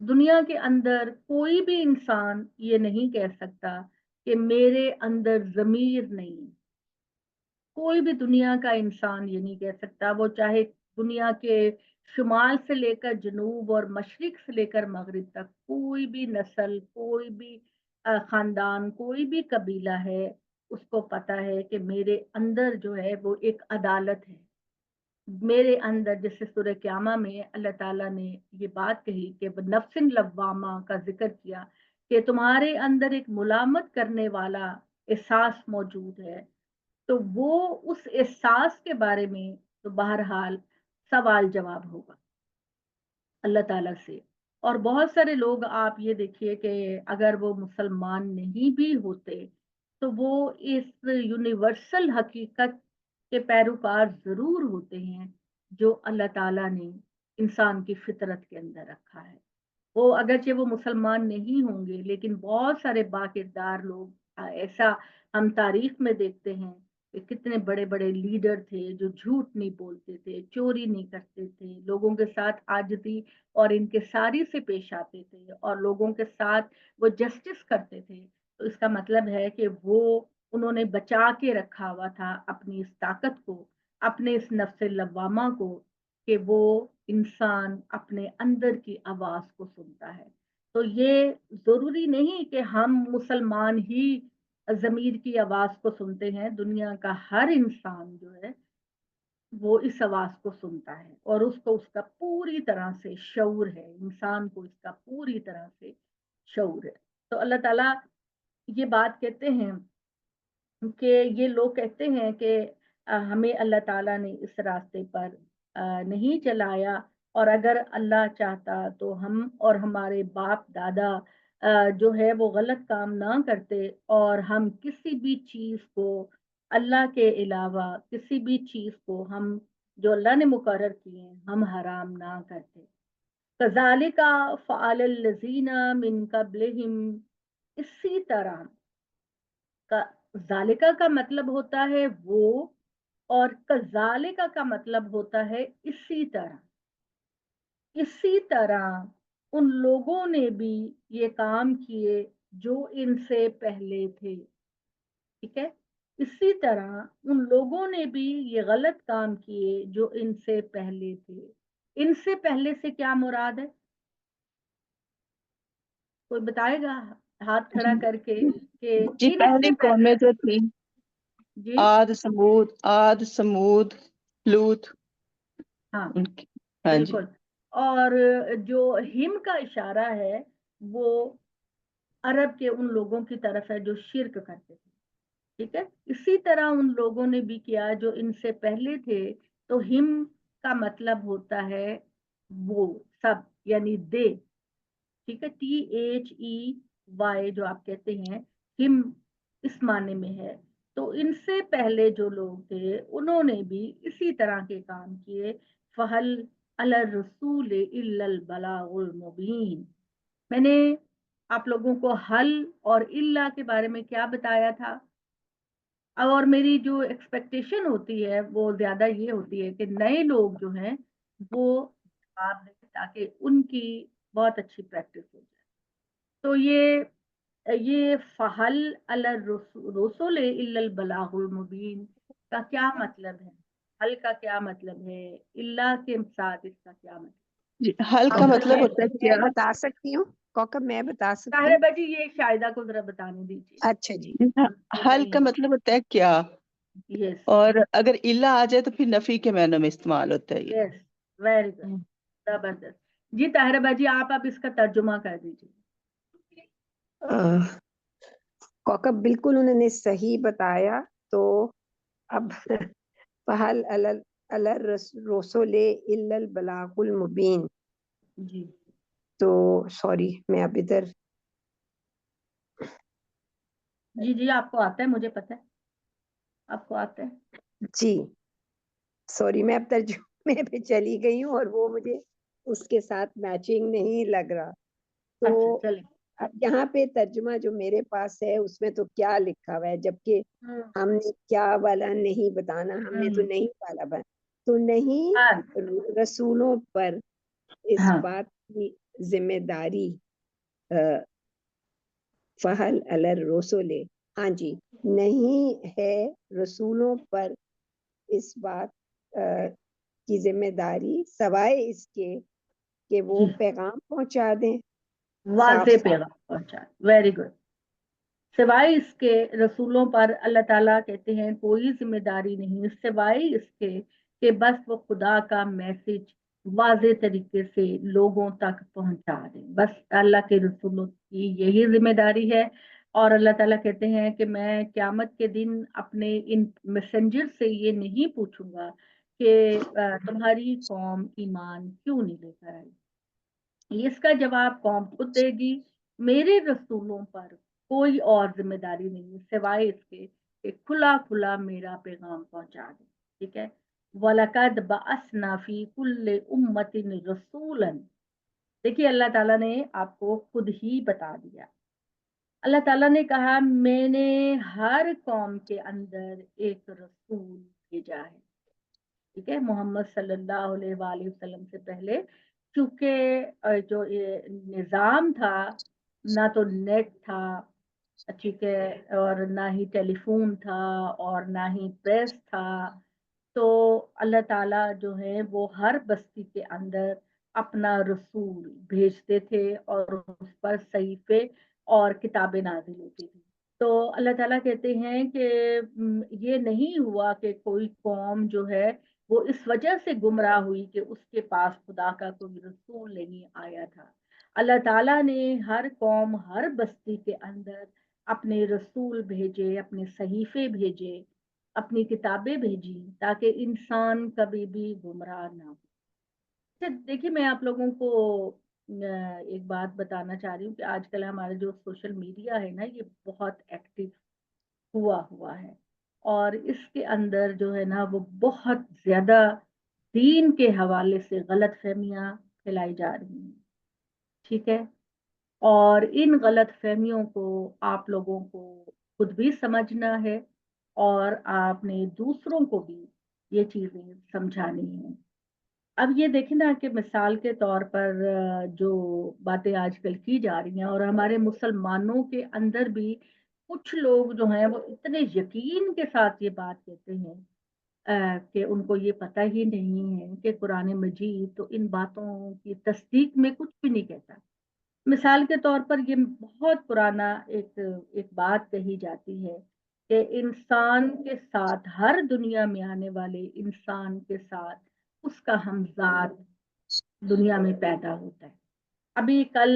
دنیا کے اندر کوئی بھی انسان یہ نہیں کہہ سکتا کہ میرے اندر ضمیر نہیں. کوئی بھی دنیا کا انسان یہ نہیں کہہ سکتا، وہ چاہے دنیا کے شمال سے لے کر جنوب اور مشرق سے لے کر مغرب تک کوئی بھی نسل، کوئی بھی خاندان، کوئی بھی قبیلہ ہے، اس کو پتا ہے کہ میرے اندر جو ہے وہ ایک عدالت ہے. میرے اندر، جیسے سورہ قیامہ میں اللہ تعالیٰ نے یہ بات کہی کہ نفس لوامہ کا ذکر کیا کہ تمہارے اندر ایک ملامت کرنے والا احساس موجود ہے، تو وہ اس احساس کے بارے میں تو بہرحال سوال جواب ہوگا اللہ تعالیٰ سے. اور بہت سارے لوگ آپ یہ دیکھیے کہ اگر وہ مسلمان نہیں بھی ہوتے تو وہ اس یونیورسل حقیقت کے پیروکار ضرور ہوتے ہیں جو اللہ تعالیٰ نے انسان کی فطرت کے اندر رکھا ہے. وہ اگرچہ وہ مسلمان نہیں ہوں گے لیکن بہت سارے باکردار لوگ ایسا ہم تاریخ میں دیکھتے ہیں کہ کتنے بڑے بڑے لیڈر تھے جو جھوٹ نہیں بولتے تھے، چوری نہیں کرتے تھے، لوگوں کے ساتھ عاجزی اور انکساری سے پیش آتے تھے اور لوگوں کے ساتھ وہ جسٹس کرتے تھے. تو اس کا مطلب ہے کہ وہ انہوں نے بچا کے رکھا ہوا تھا اپنی اس طاقت کو، اپنے اس نفس لوامہ کو، کہ وہ انسان اپنے اندر کی آواز کو سنتا ہے. تو یہ ضروری نہیں کہ ہم مسلمان ہی ضمیر کی آواز کو سنتے ہیں. دنیا کا ہر انسان جو ہے وہ اس آواز کو سنتا ہے اور اس کو اس کا پوری طرح سے شعور ہے. انسان کو اس کا پوری طرح سے شعور ہے. تو اللہ تعالیٰ یہ بات کہتے ہیں کہ یہ لوگ کہتے ہیں کہ ہمیں اللہ تعالیٰ نے اس راستے پر نہیں چلایا، اور اگر اللہ چاہتا تو ہم اور ہمارے باپ دادا جو ہے وہ غلط کام نہ کرتے اور ہم کسی بھی چیز کو اللہ کے علاوہ کسی بھی چیز کو ہم جو اللہ نے مقرر کیے ہیں ہم حرام نہ کرتے. کذالک فعل الذین من قبلہم، اسی طرح کا ذالکہ کا مطلب ہوتا ہے وہ، اور کذالکہ کا مطلب ہوتا ہے اسی طرح. اسی طرح ان لوگوں نے بھی یہ کام کیے جو ان سے پہلے تھے. ٹھیک ہے، اسی طرح ان لوگوں نے بھی یہ غلط کام کیے جو ان سے پہلے تھے. ان سے پہلے سے کیا مراد ہے؟ کوئی بتائے گا ہاتھ کھڑا کر کے کہ جی کن پہلی سے قومیں پہلے؟ جو تھی جی عاد سمود لوط، ہاں ان کی. ہاں جی. بالکل. اور جو ہم کا اشارہ ہے وہ عرب کے ان لوگوں کی طرف ہے جو شرک کرتے تھے. ٹھیک ہے، اسی طرح ان لوگوں نے بھی کیا جو ان سے پہلے تھے. تو ہم کا مطلب ہوتا ہے وہ سب، یعنی دے. ٹھیک ہے، THEY جو آپ کہتے ہیں ہم اس معنی میں ہے. تو ان سے پہلے جو لوگ تھے انہوں نے بھی اسی طرح کے کام کیے. فہل علی الرسول الا البلاغ المبین. میں نے آپ لوگوں کو حل اور الا کے بارے میں کیا بتایا تھا، اور میری جو ایکسپیکٹیشن ہوتی ہے وہ زیادہ یہ ہوتی ہے کہ نئے لوگ جو ہیں وہ جواب دیں تاکہ ان کی بہت اچھی پریکٹس ہو جائے. تو یہ فحل علی الرسل الا البلاغ المبین کا کیا مطلب ہے؟ حل کا کیا مطلب ہے؟ اللہ کے ساتھ اس کا کیا مطلب؟ جی حل کا مطلب ہوتا ہے میں کیا؟ بتا سکتی ہوں کوکب، میں بتا سکتی طاہرہ ہوں. بجی یہ شاہدہ کو ذرا بتانے دیجیے. اچھا جی، حل کا مطلب ہوتا ہے کیا، یس اور اگر الا آ جائے تو پھر نفی کے معنوں میں استعمال ہوتا ہے یہ. یس، ویری گڈ، زبردست. جی طاہرہ باجی آپ اب اس کا ترجمہ کر دیجیے. کوکب بالکل انہوں نے صحیح بتایا. تو اب فہل علی الرسول الا البلاغ المبین. جی تو سوری میں اب ادھر جی جی آپ کو آتا ہے، مجھے پتہ ہے آپ کو آتا ہے. جی سوری میں اب ترجمے پہ چلی گئی ہوں اور وہ مجھے اس کے ساتھ میچنگ نہیں لگ رہا. تو اچھا چلیں. اب یہاں پہ ترجمہ جو میرے پاس ہے اس میں تو کیا لکھا ہوا ہے، جبکہ ہم نے کیا والا نہیں بتانا، ہم نے تو نہیں والا بنا تو نہیں ہاں رسولوں پر اس ہاں بات کی ذمہ داری فہل علی رسول، ہاں جی، نہیں ہے رسولوں پر اس بات کی ذمہ داری سوائے اس کے کہ وہ پیغام پہنچا دیں، واضح پیغام پہنچا. Very good. سوائے اس کے رسولوں پر اللہ تعالیٰ کہتے ہیں کوئی ذمہ داری نہیں سوائے اس کے کہ بس وہ خدا کا میسج واضح طریقے سے لوگوں تک پہنچا دیں. بس اللہ کے رسولوں کی یہی ذمہ داری ہے. اور اللہ تعالیٰ کہتے ہیں کہ میں قیامت کے دن اپنے ان میسنجر سے یہ نہیں پوچھوں گا کہ تمہاری قوم ایمان کیوں نہیں لے کر آئی. اس کا جواب قوم خود دے گی. میرے رسولوں پر کوئی اور ذمہ داری نہیں سوائے اس کے کہ کھلا کھلا میرا پیغام پہنچا دیں. ٹھیک ہے. وَلَقَدْ بَعَثْنَا فِي كُلِّ أُمَّةٍ رَسُولًا. دیکھیے اللہ تعالیٰ نے آپ کو خود ہی بتا دیا. اللہ تعالیٰ نے کہا میں نے ہر قوم کے اندر ایک رسول بھیجا ہے. ٹھیک ہے. محمد صلی اللہ علیہ وآلہ وسلم سے پہلے کیونکہ جو یہ نظام تھا نہ تو نیٹ تھا، ٹھیک ہے، اور نہ ہی ٹیلی فون تھا اور نہ ہی پریس تھا، تو اللہ تعالیٰ جو ہے وہ ہر بستی کے اندر اپنا رسول بھیجتے تھے اور اس پر صحیفے اور کتابیں نازل ہوتی تھی. تو اللہ تعالیٰ کہتے ہیں کہ یہ نہیں ہوا کہ کوئی قوم جو ہے وہ اس وجہ سے گمراہ ہوئی کہ اس کے پاس خدا کا کوئی رسول نہیں آیا تھا. اللہ تعالیٰ نے ہر قوم ہر بستی کے اندر اپنے رسول بھیجے، اپنے صحیفے بھیجے، اپنی کتابیں بھیجی تاکہ انسان کبھی بھی گمراہ نہ ہو. دیکھیے میں آپ لوگوں کو ایک بات بتانا چاہ رہی ہوں کہ آج کل ہمارا جو سوشل میڈیا ہے نا یہ بہت ایکٹیو ہوا ہے اور اس کے اندر جو ہے نا وہ بہت زیادہ دین کے حوالے سے غلط فہمیاں پھیلائی جا رہی ہیں. ٹھیک ہے. اور ان غلط فہمیوں کو آپ لوگوں کو خود بھی سمجھنا ہے اور آپ نے دوسروں کو بھی یہ چیزیں سمجھانی ہیں. اب یہ دیکھیں نا کہ مثال کے طور پر جو باتیں آج کل کی جا رہی ہیں اور ہمارے مسلمانوں کے اندر بھی کچھ لوگ جو ہیں وہ اتنے یقین کے ساتھ یہ بات کہتے ہیں کہ ان کو یہ پتہ ہی نہیں ہے کہ قرآن مجید تو ان باتوں کی تصدیق میں کچھ بھی نہیں کہتا. مثال کے طور پر یہ بہت پرانا ایک بات کہی جاتی ہے کہ انسان کے ساتھ ہر دنیا میں آنے والے انسان کے ساتھ اس کا ہمزاد دنیا میں پیدا ہوتا ہے. ابھی کل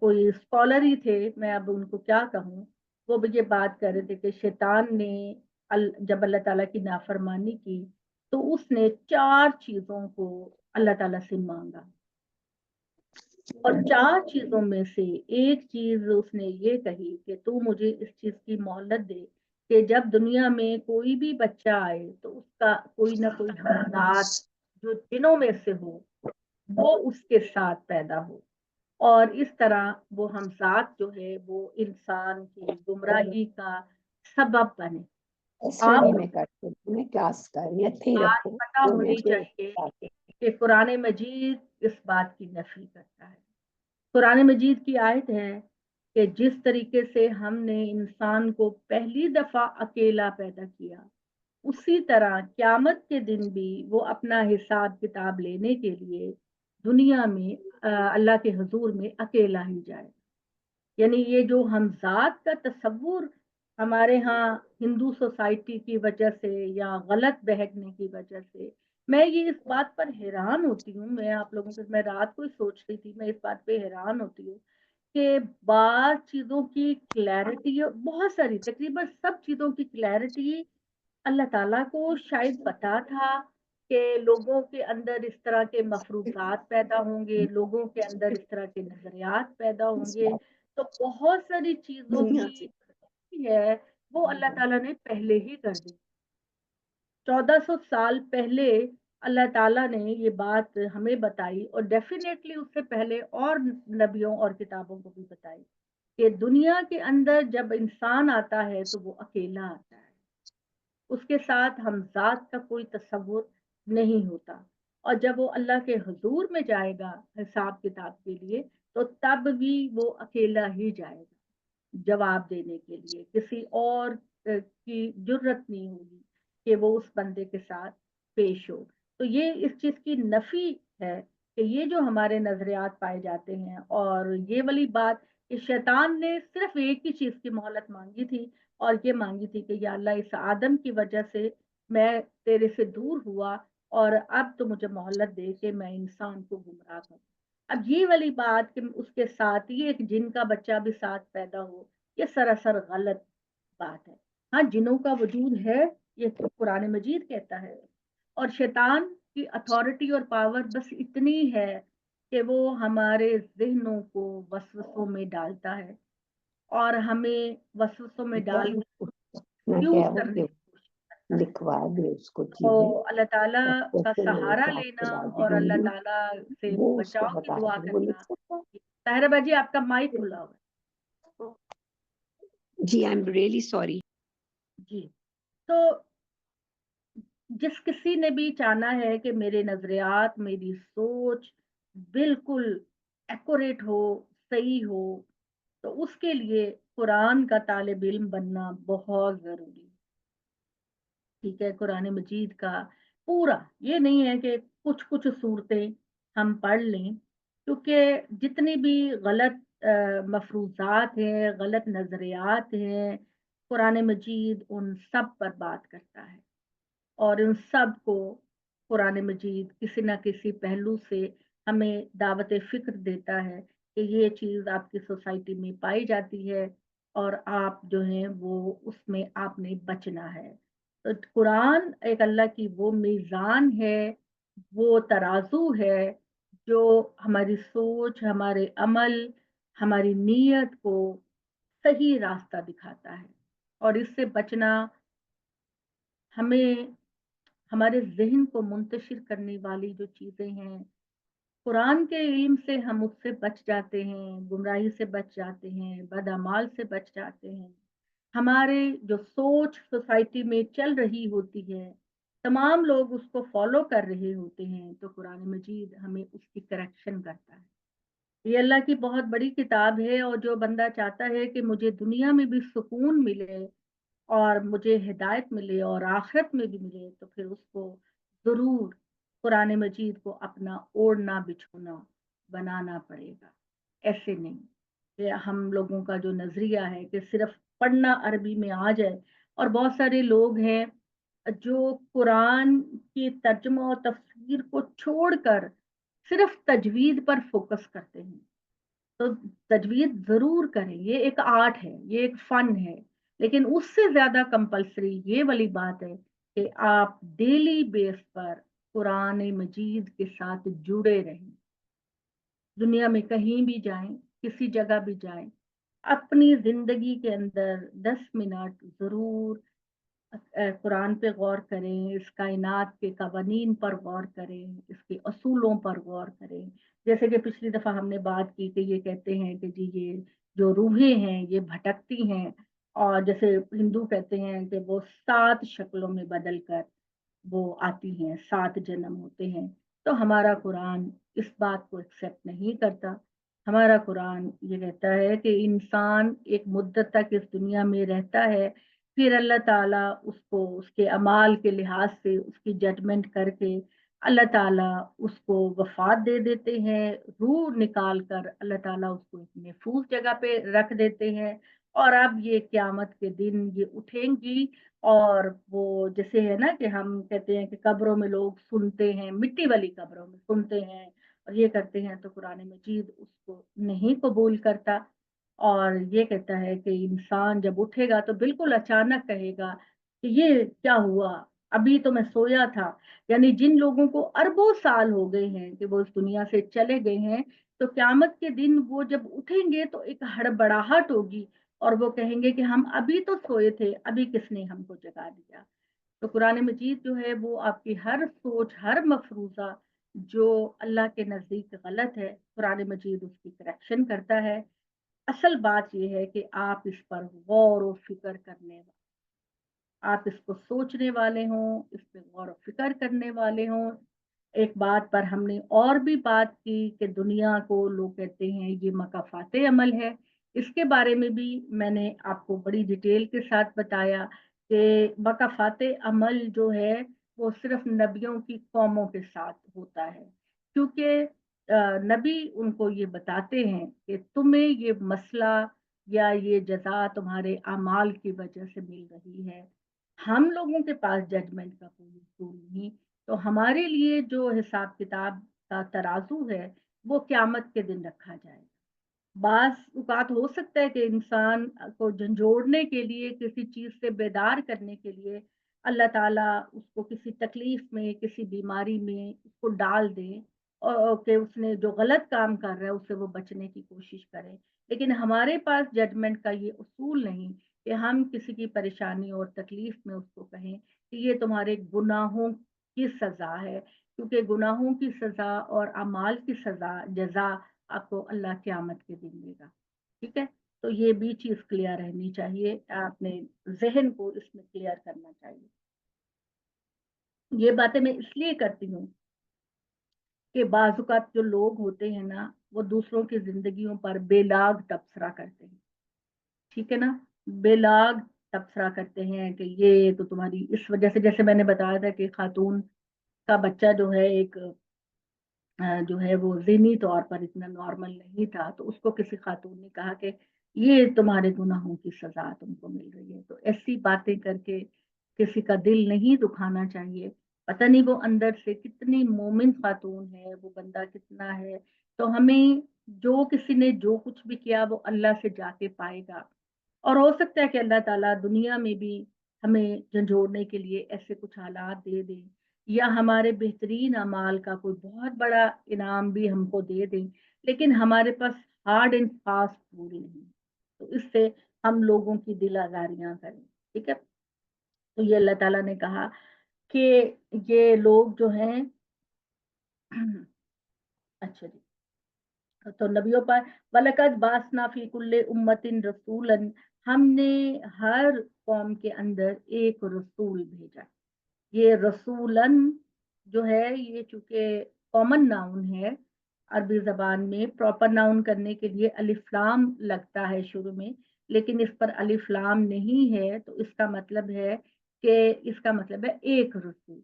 کوئی اسکالر ہی تھے، میں اب ان کو کیا کہوں، وہ بھی یہ بات کر رہے تھے کہ شیطان نے جب اللہ تعالیٰ کی نافرمانی کی تو اس نے 4 چیزوں کو اللہ تعالیٰ سے مانگا اور 4 چیزوں میں سے ایک چیز اس نے یہ کہی کہ تو مجھے اس چیز کی مہلت دے کہ جب دنیا میں کوئی بھی بچہ آئے تو اس کا کوئی نہ کوئی ہمزاد جو جنوں میں سے ہو وہ اس کے ساتھ پیدا ہو اور اس طرح وہ ہمزاد جو ہے وہ انسان کی گمراہی کا سبب بنے. آپ میں کلاس کر رہی بات رکھو پتہ ہونی چاہیے کہ قرآن مجید اس بات کی نفی کرتا ہے. قرآن مجید کی آیت ہے کہ جس طریقے سے ہم نے انسان کو پہلی دفعہ اکیلا پیدا کیا اسی طرح قیامت کے دن بھی وہ اپنا حساب کتاب لینے کے لیے دنیا میں اللہ کے حضور میں اکیلا ہی جائے. یعنی یہ جو ہمزاد کا تصور ہمارے ہاں ہندو سوسائٹی کی وجہ سے یا غلط بہکنے کی وجہ سے میں یہ اس بات پر حیران ہوتی ہوں. میں آپ لوگوں کے میں رات کو سوچ رہی تھی، میں اس بات پہ حیران ہوتی ہوں کہ بعض چیزوں کی کلیئرٹی بہت ساری تقریباً سب چیزوں کی کلیئرٹی اللہ تعالیٰ کو شاید پتا تھا کہ لوگوں کے اندر اس طرح کے مفروضات پیدا ہوں گے، لوگوں کے اندر اس طرح کے نظریات پیدا ہوں گے، تو بہت ساری چیزوں کی ہے وہ اللہ تعالیٰ نے پہلے ہی کر دی. 1400 سال پہلے اللہ تعالیٰ نے یہ بات ہمیں بتائی اور ڈیفینیٹلی اس سے پہلے اور نبیوں اور کتابوں کو بھی بتائی کہ دنیا کے اندر جب انسان آتا ہے تو وہ اکیلا آتا ہے، اس کے ساتھ ہمزاد کا کوئی تصور نہیں ہوتا. اور جب وہ اللہ کے حضور میں جائے گا حساب کتاب کے لیے تو تب بھی وہ اکیلا ہی جائے گا جواب دینے کے لیے، کسی اور کی جرت نہیں ہوگی کہ وہ اس بندے کے ساتھ پیش ہو۔ تو یہ اس چیز کی نفی ہے کہ یہ جو ہمارے نظریات پائے جاتے ہیں، اور یہ والی بات کہ شیطان نے صرف ایک ہی چیز کی مہلت مانگی تھی، اور یہ مانگی تھی کہ یا اللہ اس آدم کی وجہ سے میں تیرے سے دور ہوا، اور اب تو مجھے مہلت دے کہ میں انسان کو گمراہ کروں۔ اب یہ والی بات کہ اس کے ساتھ ہی ایک جن کا بچہ بھی ساتھ پیدا ہو، یہ سراسر غلط بات ہے۔ ہاں جنوں کا وجود ہے، یہ قرآن مجید کہتا ہے، اور شیطان کی اتھارٹی اور پاور بس اتنی ہے کہ وہ ہمارے ذہنوں کو وسوسوں میں ڈالتا ہے، اور ہمیں وسوسوں میں ڈال کنفیوز کرنے کی کوشش کرتا ہے۔ لکھوا دے اس کو تو چیزیں، اللہ تعالیٰ کا جیسے میں سہارا حساب لینا کرا اور دوں اللہ گی تعالیٰ سے وہ اس کو بچاؤ کی بتا دعا دیں، وہ کرنا۔ لکھ سکتا ہے۔ طاہرہ باجی آپ کا مائک کھلا ہوا جی آئی ایم ریئلی سوری۔ ہے جی۔ تو جس کسی نے بھی چاہنا ہے کہ میرے نظریات، میری سوچ بالکل ایکوریٹ ہو، صحیح ہو، تو اس کے لیے قرآن کا طالب علم بننا بہت ضروری ہے۔ ٹھیک ہے، قرآن مجید کا پورا، یہ نہیں ہے کہ کچھ کچھ صورتیں ہم پڑھ لیں، کیونکہ جتنی بھی غلط مفروضات ہیں، غلط نظریات ہیں، قرآن مجید ان سب پر بات کرتا ہے، اور ان سب کو قرآن مجید کسی نہ کسی پہلو سے ہمیں دعوت فکر دیتا ہے کہ یہ چیز آپ کی سوسائٹی میں پائی جاتی ہے، اور آپ جو ہیں وہ اس میں آپ نے بچنا ہے۔ تو قرآن ایک اللہ کی وہ میزان ہے، وہ ترازو ہے جو ہماری سوچ، ہمارے عمل، ہماری نیت کو صحیح راستہ دکھاتا ہے، اور اس سے بچنا ہمیں ہمارے ذہن کو منتشر کرنے والی جو چیزیں ہیں، قرآن کے علم سے ہم اس سے بچ جاتے ہیں، گمراہی سے بچ جاتے ہیں، بدعمال سے بچ جاتے ہیں۔ ہمارے جو سوچ سوسائٹی میں چل رہی ہوتی ہے، تمام لوگ اس کو فالو کر رہے ہوتے ہیں، تو قرآن مجید ہمیں اس کی کریکشن کرتا ہے۔ یہ اللہ کی بہت بڑی کتاب ہے، اور جو بندہ چاہتا ہے کہ مجھے دنیا میں بھی سکون ملے اور مجھے ہدایت ملے اور آخرت میں بھی ملے، تو پھر اس کو ضرور قرآن مجید کو اپنا اوڑھنا بچھونا بنانا پڑے گا۔ ایسے نہیں کہ ہم لوگوں کا جو نظریہ ہے کہ صرف پڑھنا عربی میں آ جائے، اور بہت سارے لوگ ہیں جو قرآن کی ترجمہ اور تفسیر کو چھوڑ کر صرف تجوید پر فوکس کرتے ہیں۔ تو تجوید ضرور کریں، یہ ایک آرٹ ہے، یہ ایک فن ہے، لیکن اس سے زیادہ کمپلسری یہ والی بات ہے کہ آپ ڈیلی بیس پر قرآن مجید کے ساتھ جڑے رہیں۔ دنیا میں کہیں بھی جائیں، کسی جگہ بھی جائیں، اپنی زندگی کے اندر 10 منٹ ضرور قرآن پہ غور کریں، اس کائنات کے قوانین پر غور کریں، اس کے اصولوں پر غور کریں۔ جیسے کہ پچھلی دفعہ ہم نے بات کی کہ یہ کہتے ہیں کہ جی یہ جو روحیں ہیں یہ بھٹکتی ہیں، اور جیسے ہندو کہتے ہیں کہ وہ 7 شکلوں میں بدل کر وہ آتی ہیں، 7 جنم ہوتے ہیں۔ تو ہمارا قرآن اس بات کو ایکسیپٹ نہیں کرتا۔ ہمارا قرآن یہ کہتا ہے کہ انسان ایک مدت تک اس دنیا میں رہتا ہے، پھر اللہ تعالیٰ اس کو اس کے اعمال کے لحاظ سے اس کی ججمنٹ کر کے اللہ تعالیٰ اس کو وفات دے دیتے ہیں، روح نکال کر اللہ تعالیٰ اس کو ایک محفوظ جگہ پہ رکھ دیتے ہیں، اور اب یہ قیامت کے دن یہ اٹھیں گی، اور وہ جیسے ہے نا کہ ہم کہتے ہیں کہ قبروں میں لوگ سنتے ہیں، مٹی والی قبروں میں سنتے ہیں اور یہ کرتے ہیں، تو قرآن مجید اس کو نہیں قبول کرتا، اور یہ کہتا ہے کہ انسان جب اٹھے گا تو بالکل اچانک کہے گا کہ یہ کیا ہوا، ابھی تو میں سویا تھا۔ یعنی جن لوگوں کو اربوں سال ہو گئے ہیں کہ وہ اس دنیا سے چلے گئے ہیں، تو قیامت کے دن وہ جب اٹھیں گے تو ایک ہڑبڑاہٹ ہوگی، اور وہ کہیں گے کہ ہم ابھی تو سوئے تھے، ابھی کس نے ہم کو جگا دیا۔ تو قرآن مجید جو ہے وہ آپ کی ہر سوچ، ہر مفروضہ جو اللہ کے نزدیک غلط ہے، قرآن مجید اس کی کریکشن کرتا ہے۔ اصل بات یہ ہے کہ آپ اس پر غور و فکر کرنے والے، آپ اس کو سوچنے والے ہوں، اس پہ غور و فکر کرنے والے ہوں، ایک بات پر ہم نے اور بھی بات کی کہ دنیا کو لوگ کہتے ہیں یہ مکافات عمل ہے، اس کے بارے میں بھی میں نے آپ کو بڑی ڈیٹیل کے ساتھ بتایا کہ مکافات عمل جو ہے وہ صرف نبیوں کی قوموں کے ساتھ ہوتا ہے، کیونکہ نبی ان کو یہ بتاتے ہیں کہ تمہیں یہ مسئلہ یا یہ جزا تمہارے اعمال کی وجہ سے مل رہی ہے، ہم لوگوں کے پاس ججمنٹ کا کوئی اصول نہیں، تو ہمارے لیے جو حساب کتاب کا ترازو ہے وہ قیامت کے دن رکھا جائے۔ بعض اوقات ہو سکتا ہے کہ انسان کو جھنجھوڑنے کے لیے، کسی چیز سے بیدار کرنے کے لیے اللہ تعالیٰ اس کو کسی تکلیف میں، کسی بیماری میں اس کو ڈال دے، اور کہ اس نے جو غلط کام کر رہا ہے اس سے وہ بچنے کی کوشش کرے، لیکن ہمارے پاس ججمنٹ کا یہ اصول نہیں کہ ہم کسی کی پریشانی اور تکلیف میں اس کو کہیں کہ یہ تمہارے گناہوں کی سزا ہے، کیونکہ گناہوں کی سزا اور اعمال کی سزا جزا آپ کو اللہ قیامت کے دن دے گا۔ ٹھیک ہے، تو یہ بھی چیز کلیئر رہنی چاہیے، اپنے ذہن کو اس میں کلیئر کرنا چاہیے۔ یہ باتیں میں اس لیے کرتی ہوں کہ بعض اوقات جو لوگ ہوتے ہیں نا وہ دوسروں کی زندگیوں پر بے لاگ تبصرہ کرتے ہیں، ٹھیک ہے نا، بے لاگ تبصرہ کرتے ہیں کہ یہ تو تمہاری اس وجہ سے، جیسے میں نے بتایا تھا کہ خاتون کا بچہ جو ہے ایک جو ہے وہ ذہنی طور پر اتنا نارمل نہیں تھا، تو اس کو کسی خاتون نے کہا کہ یہ تمہارے گناہوں کی سزا تم کو مل رہی ہے، تو ایسی باتیں کر کے کسی کا دل نہیں دکھانا چاہیے، پتہ نہیں وہ اندر سے کتنی مومن خاتون ہے، وہ بندہ کتنا ہے، تو ہمیں جو کسی نے جو کچھ بھی کیا وہ اللہ سے جا کے پائے گا، اور ہو سکتا ہے کہ اللہ تعالیٰ دنیا میں بھی ہمیں جھنجھوڑنے کے لیے ایسے کچھ حالات دے دیں، یا ہمارے بہترین اعمال کا کوئی بہت بڑا انعام بھی ہم کو دے دیں، لیکن ہمارے پاس ہارڈ اینڈ فاسٹ رول نہیں، تو اس سے ہم لوگوں کی دل آزاریاں کریں۔ ٹھیک ہے، تو یہ اللہ تعالیٰ نے کہا کہ یہ لوگ جو ہیں اچھا جی، تو نبیوں پر وَلَقَدْ بَعَثْنَا فِي كُلِّ أُمَّةٍ رَسُولًا، ہم نے ہر قوم کے اندر ایک رسول بھیجا۔ یہ رسولن جو ہے یہ چونکہ کامن ناؤن ہے، عربی زبان میں پراپر ناؤن کرنے کے لیے الف لام لگتا ہے شروع میں، لیکن اس پر الف لام نہیں ہے، تو اس کا مطلب ہے کہ اس کا مطلب ہے ایک رسول۔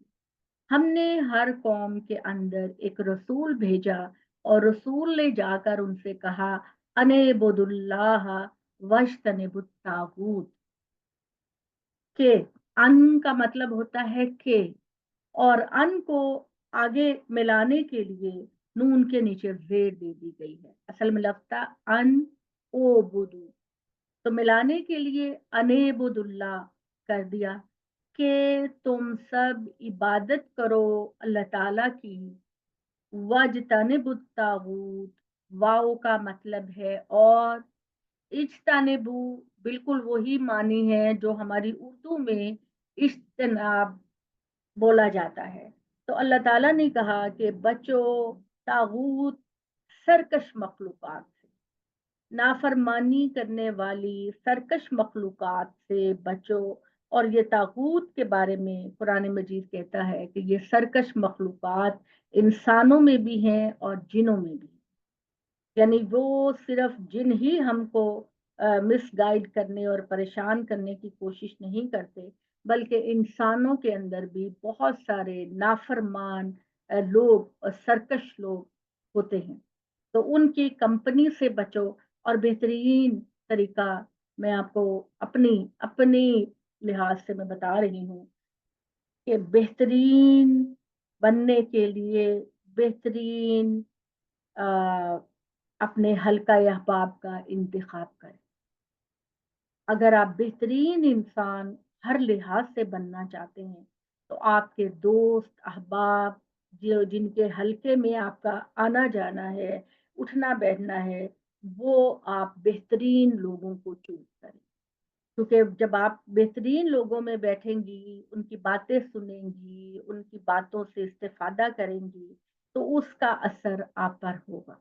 ہم نے ہر قوم کے اندر ایک رسول بھیجا، اور رسول نے جا کر ان سے کہا ان اعبدوا اللہ واجتنبوا الطاغوت، کہ ان کا مطلب ہوتا ہے کہ، اور ان کو آگے ملانے کے لیے نون کے نیچے زیر دے دی گئی ہے، اصل میں لفظ تھا ان او بدو، تو ملانے کے لیے انعبد اللہ کر دیا کہ تم سب عبادت کرو اللہ تعالیٰ کی، واجتنبوا الطاغوت، واو کا مطلب ہے اور، اجتنبو بالکل وہی معنی ہے جو ہماری اردو میں اجتناب بولا جاتا ہے، تو اللہ تعالیٰ نے کہا کہ بچو طاغوت سرکش مخلوقات سے، نافرمانی کرنے والی سرکش مخلوقات سے بچو، اور یہ طاغوت کے بارے میں قرآن مجید کہتا ہے کہ یہ سرکش مخلوقات انسانوں میں بھی ہیں اور جنوں میں بھی، یعنی وہ صرف جن ہی ہم کو مس گائیڈ کرنے اور پریشان کرنے کی کوشش نہیں کرتے، بلکہ انسانوں کے اندر بھی بہت سارے نافرمان لوگ اور سرکش لوگ ہوتے ہیں، تو ان کی کمپنی سے بچو، اور بہترین طریقہ میں آپ کو اپنی لحاظ سے میں بتا رہی ہوں کہ بہترین بننے کے لیے بہترین اپنے حلقہ احباب کا انتخاب کریں۔ اگر آپ بہترین انسان ہر لحاظ سے بننا چاہتے ہیں تو آپ کے دوست احباب جن کے حلقے میں آپ کا آنا جانا ہے، اٹھنا بیٹھنا ہے، وہ آپ بہترین لوگوں کو چوز کریں، کیونکہ جب آپ بہترین لوگوں میں بیٹھیں گی، ان کی باتیں سنیں گی، ان کی باتوں سے استفادہ کریں گی، تو اس کا اثر آپ پر ہوگا،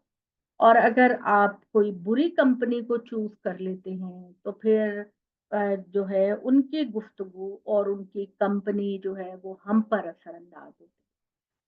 اور اگر آپ کوئی بری کمپنی کو چوز کر لیتے ہیں تو پھر جو ہے ان کی گفتگو اور ان کی کمپنی جو ہے وہ ہم پر اثر انداز ہوتی ہے۔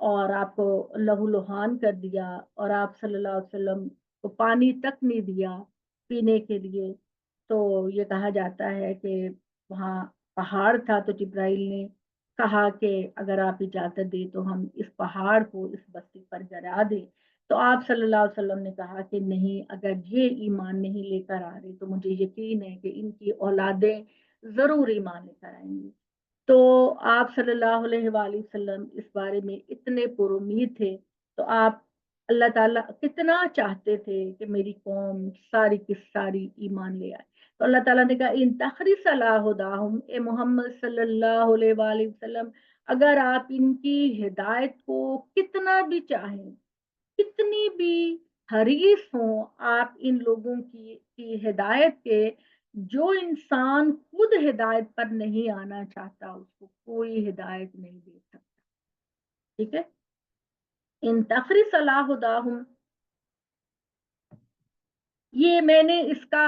اور آپ کو لہو لہان کر دیا اور آپ صلی اللہ علیہ وسلم کو پانی تک نہیں دیا پینے کے لیے، تو یہ کہا جاتا ہے کہ وہاں پہاڑ تھا تو جبرائیل نے کہا کہ اگر آپ اجازت دیں تو ہم اس پہاڑ کو اس بستی پر گرا دیں، تو آپ صلی اللہ علیہ وسلم نے کہا کہ نہیں، اگر یہ ایمان نہیں لے کر آ رہے تو مجھے یقین ہے کہ ان کی اولادیں ضرور ایمان لے کر آئیں گی۔ تو آپ صلی اللہ علیہ وآلہ وسلم اس بارے میں اتنے پر امید تھے، تو آپ اللہ تعالیٰ کتنا چاہتے تھے کہ میری قوم ساری کی ساری ایمان لے آئے، تو اللہ تعالیٰ نے کہا ان تحرص علی ہداہم، اے محمد صلی اللہ علیہ وآلہ وسلم، اگر آپ ان کی ہدایت کو کتنا بھی چاہیں، کتنی بھی حریص ہوں آپ ان لوگوں کی ہدایت کے، جو انسان خود ہدایت پر نہیں آنا چاہتا اس کو کوئی ہدایت نہیں دے سکتا، ٹھیک ہے۔ ان تحرص علی ہداہم، یہ میں نے اس کا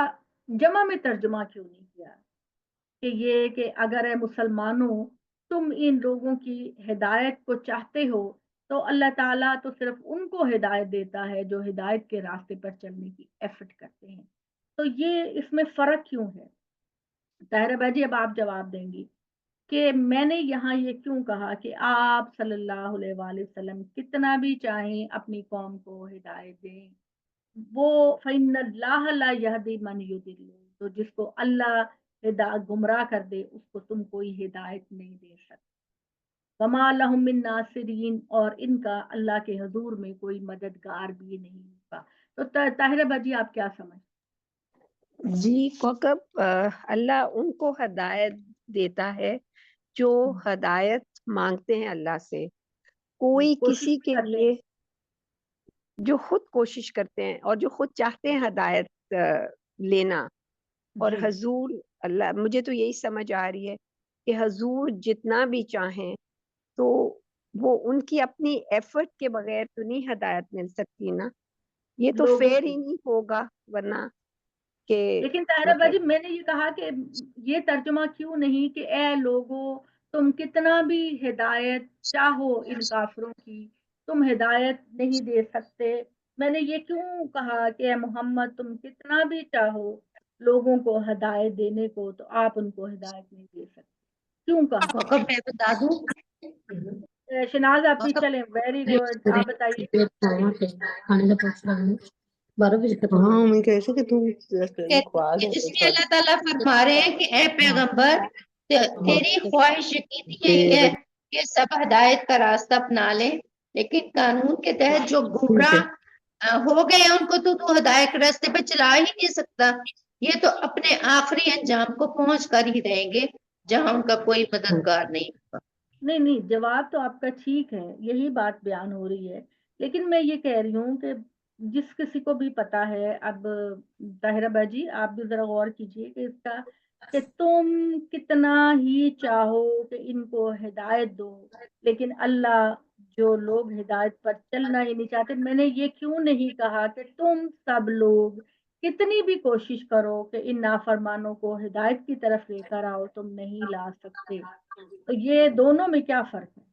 جمع میں ترجمہ کیوں نہیں کیا کہ یہ کہ اگر اے مسلمانوں تم ان لوگوں کی ہدایت کو چاہتے ہو تو اللہ تعالیٰ تو صرف ان کو ہدایت دیتا ہے جو ہدایت کے راستے پر چلنے کی ایفرٹ کرتے ہیں، تو یہ اس میں فرق کیوں ہے؟ طاہرہ بھائی اب آپ جواب دیں گی کہ میں نے یہاں یہ کیوں کہا کہ آپ صلی اللہ علیہ وآلہ وسلم کتنا بھی چاہیں اپنی قوم کو ہدایت دیں، وہ فَإِنَّ اللَّهَ لَا يَهْدِي مَن يُضِلُّ، تو جس کو اللہ گمراہ کر دے اس کو تم کوئی ہدایت نہیں دے سکتے، وَمَا لَهُم مِّن نَاصِرِينَ، اور ان کا اللہ کے حضور میں کوئی مددگار بھی نہیں ہوگا۔ تو طاہرہ باجی آپ کیا سمجھ؟ جی کوکب، اللہ ان کو ہدایت دیتا ہے جو ہدایت مانگتے ہیں اللہ سے، کوئی کوشش کسی کے کرتے لیے ہیں۔ جو خود کوشش کرتے ہیں اور جو خود چاہتے ہیں ہدایت لینا، اور جی حضور اللہ، مجھے تو یہی سمجھ آ رہی ہے کہ حضور جتنا بھی چاہیں تو وہ ان کی اپنی ایفرٹ کے بغیر تو نہیں ہدایت مل سکتی نا، یہ تو لوگوں فیئر کی، ہی نہیں ہوگا ورنہ کہ لیکن طاہرہ مطلب باجی میں نے یہ کہا کہ یہ ترجمہ کیوں نہیں کہ اے لوگوں تم کتنا بھی ہدایت چاہو ان کافروں کی تم ہدایت نہیں دے سکتے، میں نے یہ کیوں کہا کہ اے محمد تم کتنا بھی چاہو لوگوں کو ہدایت دینے کو تو آپ ان کو ہدایت نہیں دے سکتے، کیوں کہا؟ کوکب میں بتا دوں، شناز آپ بھی کوکب چلیں، ویری گڈ، آپ بتائیے۔ کھانے کا پوچھ رہا ہوں 12 بجے ختم ہو ہاں گیا۔ میں کیسے کہ تم کہ اس لیے اللہ تعالیٰ فرما رہے ہیں کہ اے پیغمبر تیری خواہش یقینی یہی ہے کہ سب ہدایت کا راستہ اپنا لیں، لیکن قانون کے تحت جو گمراہ ہو گئے ان کو تو ہدایت کے راستے پہ چلا ہی نہیں سکتا، یہ تو اپنے آخری انجام کو پہنچ کر ہی رہیں گے جہاں ان کا کوئی مددگار نہیں ہوگا۔ نہیں جواب تو آپ کا ٹھیک ہے، یہی بات بیان ہو رہی ہے، لیکن میں یہ کہہ رہی ہوں کہ جس کسی کو بھی پتا ہے، اب طاہرہ باجی آپ بھی ذرا غور کیجئے کہ اس کا کہ تم کتنا ہی چاہو کہ ان کو ہدایت دو، لیکن اللہ جو لوگ ہدایت پر چلنا ہی نہیں چاہتے، میں نے یہ کیوں نہیں کہا کہ تم سب لوگ کتنی بھی کوشش کرو کہ ان نافرمانوں کو ہدایت کی طرف لے کر آؤ تم نہیں لا سکتے، تو یہ دونوں میں کیا فرق ہے؟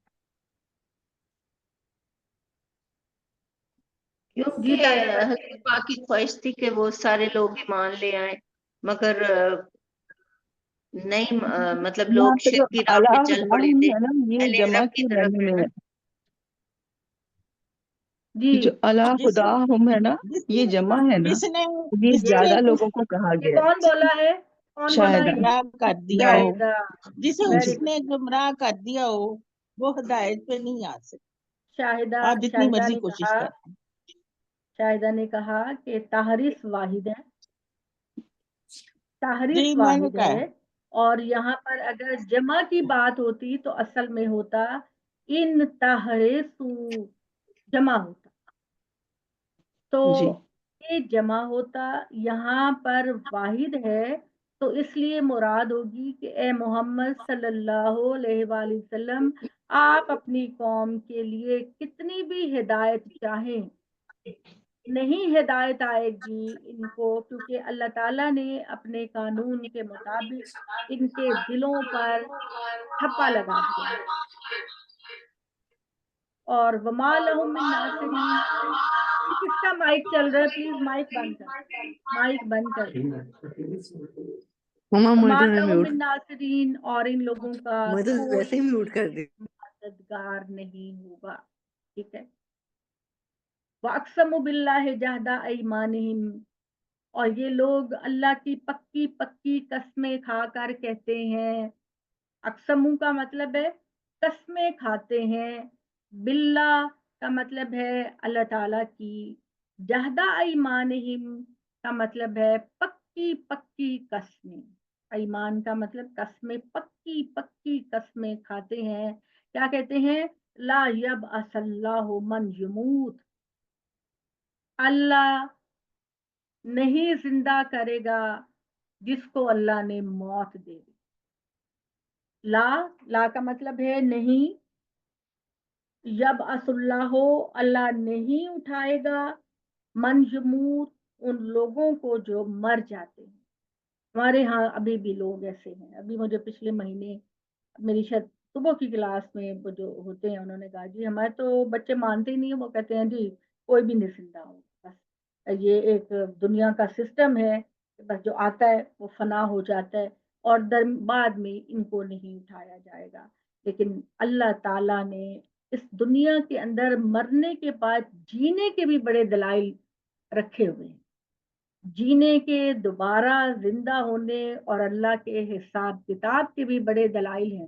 جی کیونکہ طاہرہ بھائی، حضرت پاک کی خواہش تھی کہ وہ سارے لوگ ایمان لے آئیں، مگر نہیں مطلب یہاں لوگ پہ جو شرک کی راہ پہ اللہ چل پڑے ہداہم تھے، ہے نا، یہ اہل جمع علم کی کے طرف معنی ہے میں نا۔ ہے، جی یہ جو اللہ ہداہم ہے نا یہ جمع ہے نا، جس نے یہ جس یہ نے زیادہ اس لوگوں کو کہا یہ گیا ہے، کون بولا ہے؟ کون بولا شاید ہے یہ؟ گمراہ کر دیا ہو، شاہدہ، جسے ویری اس گڈ، نے گمراہ کر دیا ہو وہ ہدایت پہ نہیں آ سکتا، شاہدہ آپ جتنی شاہدہ مرضی نے کوشش کہا، کریں۔ شاہدہ نے کہا کہ تحریف واحد ہے، جی تحریف میں نے واحد کہا ہے، اور یہاں پر اگر جمع کی بات ہوتی تو اصل میں ہوتا ان تحریسو، جمع ہوتا، تو جی یہ جمع ہوتا، یہاں پر واحد ہے، تو اس لیے مراد ہوگی کہ اے محمد صلی اللہ علیہ وآلہ وسلم آپ اپنی قوم کے لیے کتنی بھی ہدایت چاہیں نہیں ہدایت آئے گی ان کو، کیونکہ اللہ تعالیٰ نے اپنے قانون کے مطابق ان کے دلوں پر ٹھپا لگا دیا ہے، اور وما لہم من ناصرین. کس کا مائک چل رہا ہے؟ پلیز مائک بند کر، مائک بند کر. وما لہم من ناصرین، اور ان لوگوں کا کوئی مددگار نہیں ہوگا. ٹھیک ہے. وَأَقْسَمُوا بِاللَّهِ جَهْدَ أَيْمَانِهِمْ، اور یہ لوگ اللہ کی پکی پکی قسمیں کھا کر کہتے ہیں. اقسموں کا مطلب ہے قسمیں کھاتے ہیں. باللہ کا مطلب ہے اللہ تعالیٰ کی. جہدہ ایمانہم کا مطلب ہے پکی پکی قسمیں. ایمان کا مطلب قسمیں، پکی پکی قسمیں کھاتے ہیں. کیا کہتے ہیں؟ لا یبعث اللہ من یموت، اللہ نہیں زندہ کرے گا جس کو اللہ نے موت دے دی. لا کا مطلب ہے نہیں. یبعث اللہ، اللہ نہیں اٹھائے گا. من یموت، ان لوگوں کو جو مر جاتے ہیں. ہمارے ہاں ابھی بھی لوگ ایسے ہیں. ابھی مجھے پچھلے مہینے میری شاید صبح کی کلاس میں وہ جو ہوتے ہیں انہوں نے کہا جی ہمارے تو بچے مانتے ہی نہیں ہیں. وہ کہتے ہیں جی کوئی بھی نہیں زندہ ہو، بس یہ ایک دنیا کا سسٹم ہے، بس جو آتا ہے وہ فنا ہو جاتا ہے اور بعد میں ان کو نہیں اٹھایا جائے گا. لیکن اللہ تعالیٰ نے اس دنیا کے اندر مرنے کے بعد جینے کے بھی بڑے دلائل رکھے ہوئے ہیں. جینے کے، دوبارہ زندہ ہونے اور اللہ کے حساب کتاب کے بھی بڑے دلائل ہیں.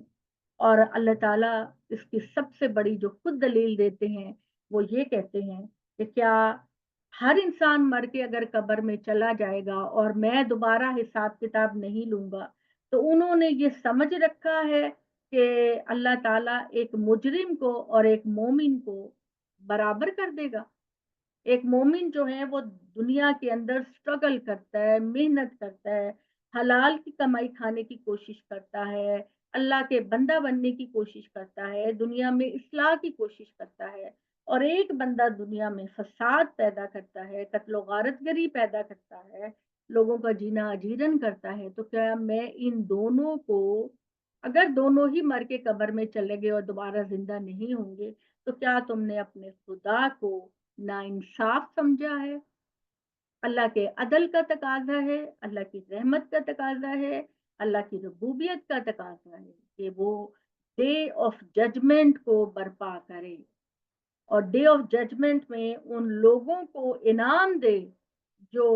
اور اللہ تعالیٰ اس کی سب سے بڑی جو خود دلیل دیتے ہیں وہ یہ کہتے ہیں کہ کیا ہر انسان مر کے اگر قبر میں چلا جائے گا اور میں دوبارہ حساب کتاب نہیں لوں گا، تو انہوں نے یہ سمجھ رکھا ہے کہ اللہ تعالیٰ ایک مجرم کو اور ایک مومن کو برابر کر دے گا. ایک مومن جو ہے وہ دنیا کے اندر سٹرگل کرتا ہے، محنت کرتا ہے، حلال کی کمائی کھانے کی کوشش کرتا ہے، اللہ کے بندہ بننے کی کوشش کرتا ہے، دنیا میں اصلاح کی کوشش کرتا ہے. اور ایک بندہ دنیا میں فساد پیدا کرتا ہے، قتل و غارت گری پیدا کرتا ہے، لوگوں کا جینا اجیرن کرتا ہے. تو کیا میں ان دونوں کو، اگر دونوں ہی مر کے قبر میں چلے گئے اور دوبارہ زندہ نہیں ہوں گے، تو کیا تم نے اپنے خدا کو ناانصاف سمجھا ہے؟ اللہ کے عدل کا تقاضا ہے، اللہ کی رحمت کا تقاضا ہے، اللہ کی ربوبیت کا تقاضا ہے کہ وہ ڈے آف ججمنٹ کو برپا کرے اور ڈے آف ججمنٹ میں ان لوگوں کو انعام دے جو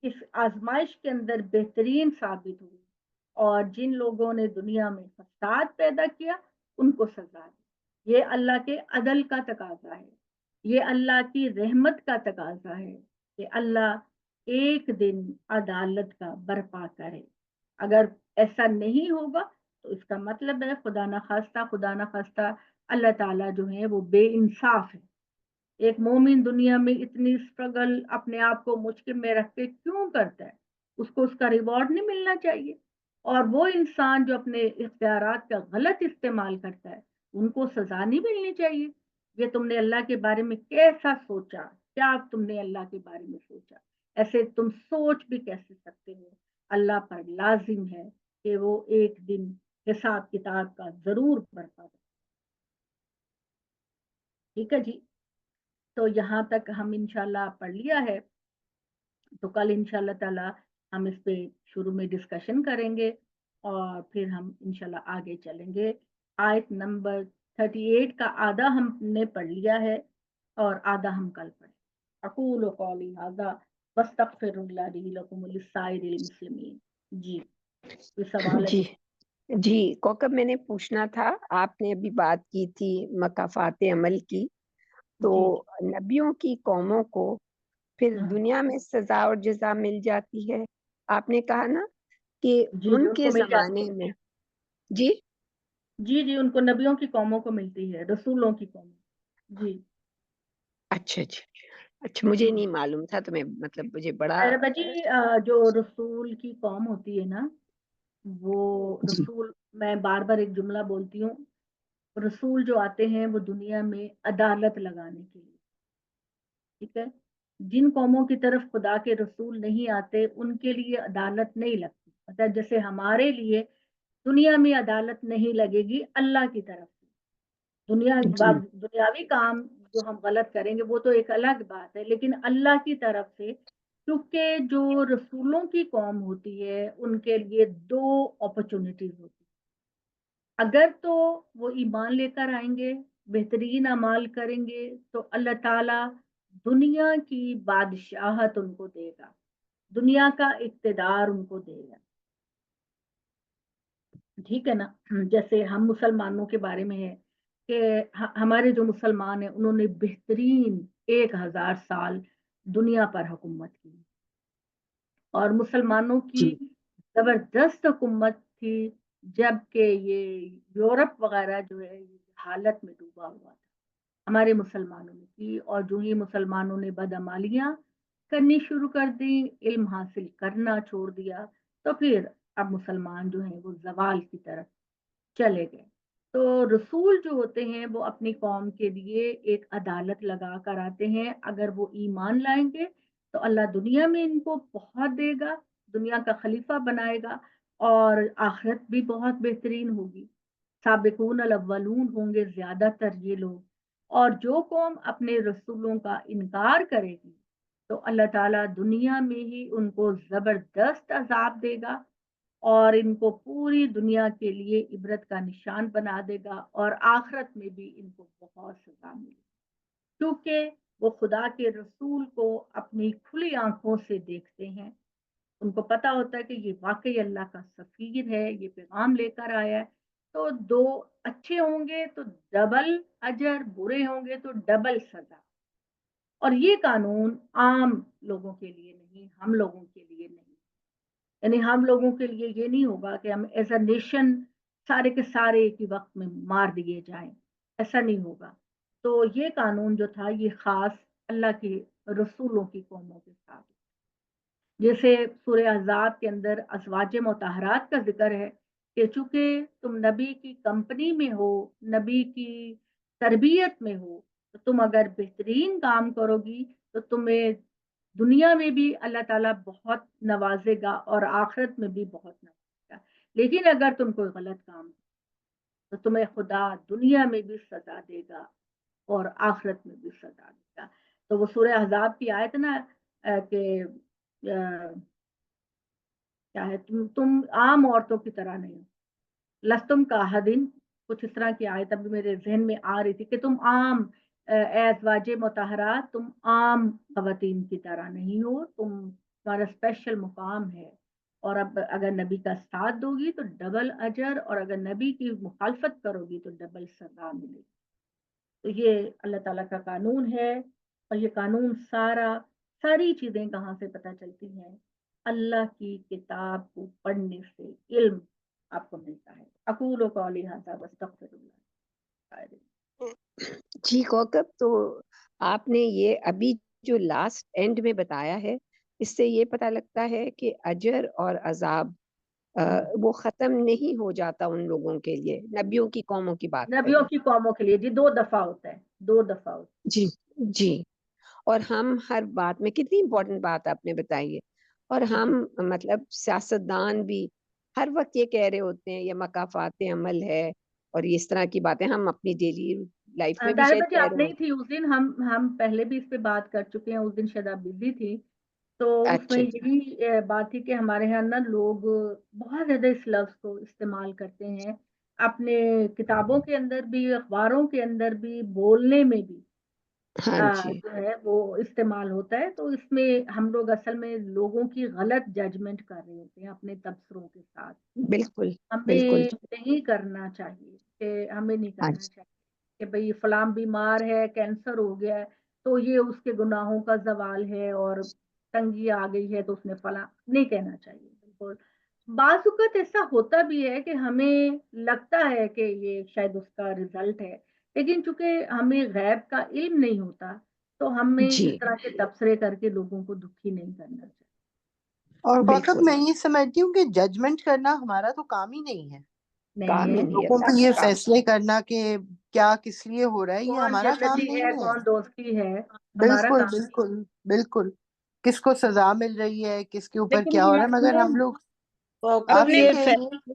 اس آزمائش کے اندر بہترین ثابت ہوئی، اور جن لوگوں نے دنیا میں فساد پیدا کیا ان کو سزا دی. یہ اللہ کے عدل کا تقاضا ہے، یہ اللہ کی رحمت کا تقاضا ہے کہ اللہ ایک دن عدالت کا برپا کرے. اگر ایسا نہیں ہوگا تو اس کا مطلب ہے خدا نخواستہ اللہ تعالیٰ جو ہے وہ بے انصاف ہے. ایک مومن دنیا میں اتنی سٹرگل اپنے آپ کو مشکل میں رکھ کے کیوں کرتا ہے؟ اس کو اس کا ریوارڈ نہیں ملنا چاہیے؟ اور وہ انسان جو اپنے اختیارات کا غلط استعمال کرتا ہے ان کو سزا نہیں ملنی چاہیے؟ یہ تم نے اللہ کے بارے میں کیسا سوچا؟ کیا تم نے اللہ کے بارے میں سوچا؟ ایسے تم سوچ بھی کیسے سکتے ہو؟ اللہ پر لازم ہے کہ وہ ایک دن حساب کتاب کا ضرور برپا کرے. ٹھیک ہے جی، تو یہاں تک ہم انشاءاللہ پڑھ لیا ہے. تو کل انشاءاللہ تعالی ہم اس پہ شروع میں ڈسکشن کریں گے اور پھر ہم انشاءاللہ آگے چلیں گے. آیت نمبر 38 کا آدھا ہم نے پڑھ لیا ہے اور آدھا ہم کل پڑھیں. اقول قولی ھذا واستغفر اللہ لی لکم ولسائر المسلمین. جی کوئی سوال ہے؟ جی جی کوکب میں نے پوچھنا تھا، آپ نے ابھی بات کی تھی مکافات عمل کی، تو نبیوں کی قوموں کو پھر دنیا میں سزا اور جزا مل جاتی ہے. آپ نے کہا نا کہ ان کے زمانے میں جی ان کو نبیوں کی قوموں کو ملتی ہے، رسولوں کی قوم. جی اچھا مجھے نہیں معلوم تھا، تو میں مطلب مجھے بڑا جی جو رسول کی قوم ہوتی ہے نا، وہ رسول، میں بار بار ایک جملہ بولتی ہوں، رسول جو آتے ہیں وہ دنیا میں عدالت لگانے کے لیے. ٹھیک ہے، جن قوموں کی طرف خدا کے رسول نہیں آتے ان کے لیے عدالت نہیں لگتی. مطلب جیسے ہمارے لیے دنیا میں عدالت نہیں لگے گی اللہ کی طرف سے، جی دنیاوی کام جو ہم غلط کریں گے وہ تو ایک الگ بات ہے، لیکن اللہ کی طرف سے کیونکہ جو رسولوں کی قوم ہوتی ہے ان کے لیے دو اپرچونٹیز ہوتی ہیں، اگر تو وہ ایمان لے کر آئیں گے، بہترین اعمال کریں گے تو اللہ تعالیٰ دنیا کی بادشاہت ان کو دے گا، دنیا کا اقتدار ان کو دے گا، ٹھیک ہے نا؟ جیسے ہم مسلمانوں کے بارے میں ہے کہ ہمارے جو مسلمان ہیں انہوں نے بہترین 1000 سال دنیا پر حکومت کی، اور مسلمانوں کی جی زبردست حکومت تھی جبکہ یہ یورپ وغیرہ جو ہے یہ حالت میں ڈوبا ہوا تھا، ہمارے مسلمانوں نے کی، اور جو ہی مسلمانوں نے بدعمالیاں کرنی شروع کر دی، علم حاصل کرنا چھوڑ دیا، تو پھر اب مسلمان جو ہیں وہ زوال کی طرف چلے گئے۔ تو رسول جو ہوتے ہیں وہ اپنی قوم کے لیے ایک عدالت لگا کر آتے ہیں، اگر وہ ایمان لائیں گے تو اللہ دنیا میں ان کو بہت دے گا، دنیا کا خلیفہ بنائے گا، اور آخرت بھی بہت بہترین ہوگی، سابقون الاولون ہوں گے زیادہ تر یہ لوگ، اور جو قوم اپنے رسولوں کا انکار کرے گی تو اللہ تعالیٰ دنیا میں ہی ان کو زبردست عذاب دے گا، اور ان کو پوری دنیا کے لیے عبرت کا نشان بنا دے گا، اور آخرت میں بھی ان کو بہت سزا ملے گی، کیونکہ وہ خدا کے رسول کو اپنی کھلی آنکھوں سے دیکھتے ہیں، ان کو پتا ہوتا ہے کہ یہ واقعی اللہ کا سفیر ہے، یہ پیغام لے کر آیا ہے، تو دو اچھے ہوں گے تو ڈبل اجر، برے ہوں گے تو ڈبل سزا، اور یہ قانون عام لوگوں کے لیے نہیں، ہم لوگوں کے لیے نہیں، یعنی ہم لوگوں کے لیے یہ نہیں ہوگا کہ ہم ایز اے نیشن سارے کے سارے ایک ہی وقت میں مار دیے جائیں، ایسا نہیں ہوگا۔ تو یہ قانون جو تھا یہ خاص اللہ کے رسولوں کی قوموں کے ساتھ، جیسے سورہ احزاب کے اندر ازواج مطہرات کا ذکر ہے کہ چونکہ تم نبی کی کمپنی میں ہو، نبی کی تربیت میں ہو، تو تم اگر بہترین کام کرو گی تو تمہیں دنیا میں بھی اللہ تعالیٰ بہت نوازے گا اور آخرت میں بھی بہت نوازے گا، لیکن اگر تم کوئی غلط کام تو تمہیں خدا دنیا میں بھی سزا دے گا اور آخرت میں بھی سزا دے گا۔ تو وہ سورہ احزاب کی آیت نا کہ کیا ہے، تم عام عورتوں کی طرح نہیں ہو، لستم کا حدن، کچھ اس طرح کی آیت ابھی میرے ذہن میں آ رہی تھی کہ تم عام ازواج مطہرات، تم عام خواتین کی طرح نہیں ہو، تمہارا اسپیشل مقام ہے، اور اب اگر نبی کا ساتھ دو گی تو ڈبل اجر، اور اگر نبی کی مخالفت کرو گی تو ڈبل سزا ملے گی۔ تو یہ اللہ تعالیٰ کا قانون ہے، اور یہ قانون ساری چیزیں کہاں سے پتہ چلتی ہیں؟ اللہ کی کتاب کو پڑھنے سے علم آپ کو ملتا ہے۔ اقول قولی ھذا واستغفر اللہ۔ جی کوکب، تو آپ نے یہ ابھی جو لاسٹ اینڈ میں بتایا ہے، اس سے یہ پتہ لگتا ہے کہ اجر اور عذاب وہ ختم نہیں ہو جاتا ان لوگوں کے لیے، نبیوں کی قوموں کی بات نبیوں کری۔ کی قوموں کے لیے جی 2 دفعہ ہوتا ہے، 2 دفعہ ہوتا ہے۔ جی جی، اور ہم ہر بات میں، کتنی امپورٹنٹ بات آپ نے بتائی ہے، اور ہم مطلب سیاستدان بھی ہر وقت یہ کہہ رہے ہوتے ہیں یہ مکافات عمل ہے، اور اس طرح کی باتیں ہم اپنی ڈیلی لائف میں بھی شاید طاہرہ جی کہہ آپ رہے نہیں ہوتے تھی اس دن، ہم پہلے بھی اس پہ بات کر چکے ہیں، اس دن شاید آپ بزی تھی، تو ہیں۔ اس میں اچھا جی، یہی بات تھی کہ ہمارے یہاں نا لوگ بہت زیادہ اس لفظ کو استعمال کرتے ہیں، اپنے کتابوں کے اندر بھی، اخباروں کے اندر بھی، بولنے میں بھی ہاں جی، جو ہے وہ استعمال ہوتا ہے، تو اس میں ہم لوگ اصل میں لوگوں کی غلط ججمنٹ کر رہے ہوتے ہیں اپنے تبصروں کے ساتھ، بالکل بالکل، ہمیں نہیں کرنا چاہیے، کہ ہمیں نہیں ہاں کرنا جی، چاہیے کہ بھئی فلاں بیمار ہے، کینسر ہو گیا ہے تو یہ اس کے گناہوں کا زوال ہے، اور تنگی آ گئی ہے تو اس نے فلاں، نہیں کہنا چاہیے بالکل۔ بعض اوقات ایسا ہوتا بھی ہے کہ ہمیں لگتا ہے کہ یہ شاید اس کا رزلٹ ہے، لیکن چونکہ ہمیں غیب کا علم نہیں ہوتا تو ہمیں جی اس طرح کے تبصرے کر کے لوگوں کو دکھی نہیں کرنا چاہیے۔ اور کوکب بالکل، میں یہ سمجھتی ہوں کہ ججمنٹ کرنا ہمارا تو کام ہی نہیں ہے، نہیں کام ہے، ہی نہیں ہے، لوگوں اللہ کو کا یہ کام۔ فیصلے کرنا کہ کیا کس لیے ہو رہا ہے، یہ کون ہمارا کام جنتی ہے، نہیں ہے۔ کون دوستی ہے، ہمارا بالکل کام نہیں۔ بالکل بالکل، کس کو سزا مل رہی ہے، کس کے اوپر لیکن کیا ہو رہا یہ ہے، مگر ہم لوگ کوکب آپ یہ یہ کہہ رہی ہیں فیصلے